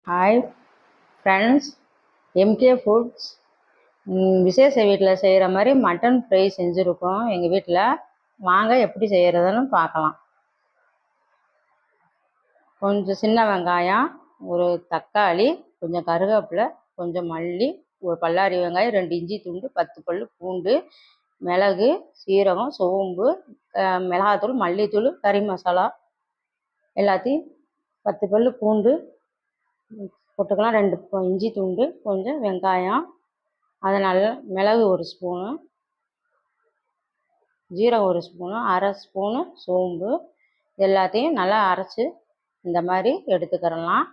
Hi friends, MK foods விசேஷ வீட்டில் செய்கிற மாதிரி மட்டன் ஃப்ரை செஞ்சுருக்கோம் எங்கள் வீட்டில். வாங்க எப்படி செய்கிறதுன்னு பார்க்கலாம். கொஞ்சம் சின்ன வெங்காயம், ஒரு தக்காளி, கொஞ்சம் கருவேப்பிலை, கொஞ்சம் மல்லி, ஒரு பல்லாரி வெங்காயம், 2 இஞ்சி துண்டு, 10 பல் பூண்டு, மிளகு, சீரகம், சோம்பு, மிளகாத்தூள், மல்லித்தூள், கறி மசாலா எல்லாத்தையும் 10 பல் பூண்டு போட்டுக்கலாம். 2 இஞ்சி துண்டு, கொஞ்சம் வெங்காயம், அதை நல்லா மிளகு 1 ஸ்பூனு, ஜீரகம் 1 ஸ்பூனு, அரை ஸ்பூனு சோம்பு, எல்லாத்தையும் நல்லா அரைச்சி இந்த மாதிரி எடுத்துக்கிறலாம்.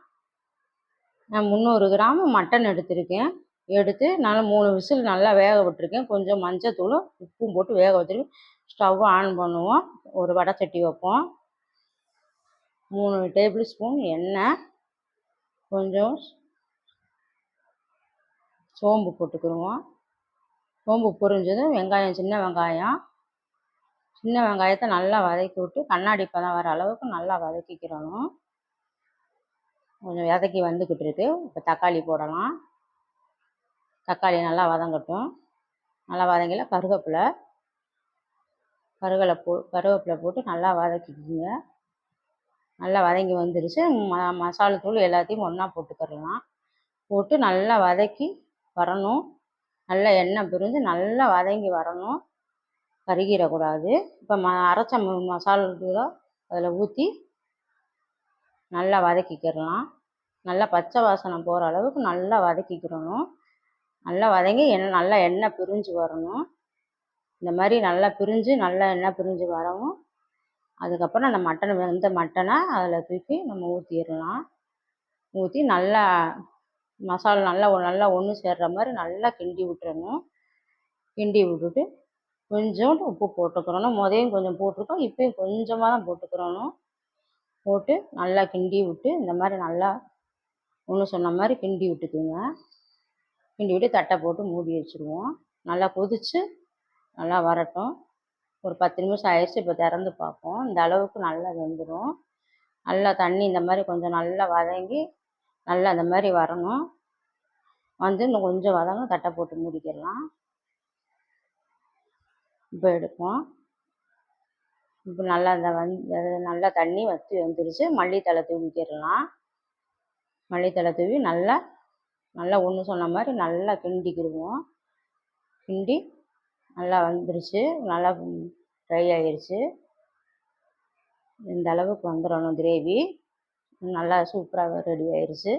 நான் 300 கிராம் மட்டன் எடுத்திருக்கேன். எடுத்து நல்லா 3 விசில் நல்லா வேக விட்டுருக்கேன். கொஞ்சம் மஞ்சத்தூளும் உப்பும் போட்டு வேக வச்சுருக்கேன். ஸ்டவ் ஆன் பண்ணுவோம். ஒரு வடை சட்டி வைப்போம். 3 டேபிள் ஸ்பூன் எண்ணெய், கொஞ்சம் சோம்பு போட்டுக்கிடுவோம். சோம்பு பொரிஞ்சதும் வெங்காயம், சின்ன வெங்காயத்தை நல்லா வதக்கி விட்டு கண்ணாடி பதம் வர அளவுக்கு நல்லா வதக்கிக்கிறணும். கொஞ்சம் வதக்கி வந்துக்கிட்டு இருக்கு. இப்போ தக்காளி போடலாம். தக்காளி நல்லா வதங்கட்டும். நல்லா வதங்கல கருவேப்பிலை போட்டு நல்லா வதக்கிக்கிங்க. நல்லா வதங்கி வந்துருச்சு. மசாலா தூள் எல்லாத்தையும் ஒன்றா போட்டுக்கிடலாம். போட்டு நல்லா வதக்கி வரணும். நல்லா எண்ணெய் பிரிஞ்சு நல்லா வதங்கி வரணும். கருகிடக்கூடாது. இப்போ அரைச்ச மசாலா தூளை அதில் ஊற்றி நல்லா வதக்கிக்கிடலாம். நல்லா பச்சை வாசனை போகிற அளவுக்கு நல்லா வதக்கிக்கிடணும். நல்லா வதங்கி நல்லா எண்ணெய் பிரிஞ்சு வரணும். இந்த மாதிரி நல்லா எண்ணெய் பிரிஞ்சு வரவும், அதுக்கப்புறம் அந்த மட்டனை அதில் தூக்கி நம்ம ஊற்றிடலாம். ஊற்றி நல்லா மசாலா நல்லா ஒன்று சேர்கிற மாதிரி நல்லா கிண்டி விட்டுறணும். கிண்டி விட்டுட்டு கொஞ்சோண்டு உப்பு போட்டுக்கிறணும். முதலையும் கொஞ்சம் போட்டிருக்கோம், இப்போயும் கொஞ்சமாக தான் போட்டுக்கிறணும். போட்டு நல்லா கிண்டி விட்டு இந்த மாதிரி நல்லா ஒன்று சொன்ன மாதிரி கிண்டி விட்டுக்குங்க. கிண்டி விட்டு தட்டை போட்டு மூடி வச்சுருவோம். நல்லா கொதித்து நல்லா வரட்டும். ஒரு 10 நிமிஷம் ஆயிடுச்சு. இப்போ திறந்து பார்ப்போம். இந்த அளவுக்கு நல்லா வெந்துடும். நல்லா தண்ணி இந்த மாதிரி கொஞ்சம் நல்லா வதங்கி நல்லா இந்த மாதிரி வரணும். வந்து இன்னும் கொஞ்சம் வதங்க தட்டை போட்டு மூடிக்கிடலாம். இப்போ எடுப்போம். இப்போ நல்லா நல்லா தண்ணி வற்றி வந்துருச்சு. மல்லித்தழை தூவிக்கிடலாம். மல்லித்தழை தூவி நல்லா ஒன்று சொன்ன மாதிரி நல்லா கிண்டிக்கிடுவோம். கிண்டி நல்லா வந்துருச்சு. நல்லா ஃப்ரை ஆகிருச்சு. இந்த அளவுக்கு வந்துடணும் கிரேவி. நல்லா சூப்பராக ரெடி ஆயிடுச்சு.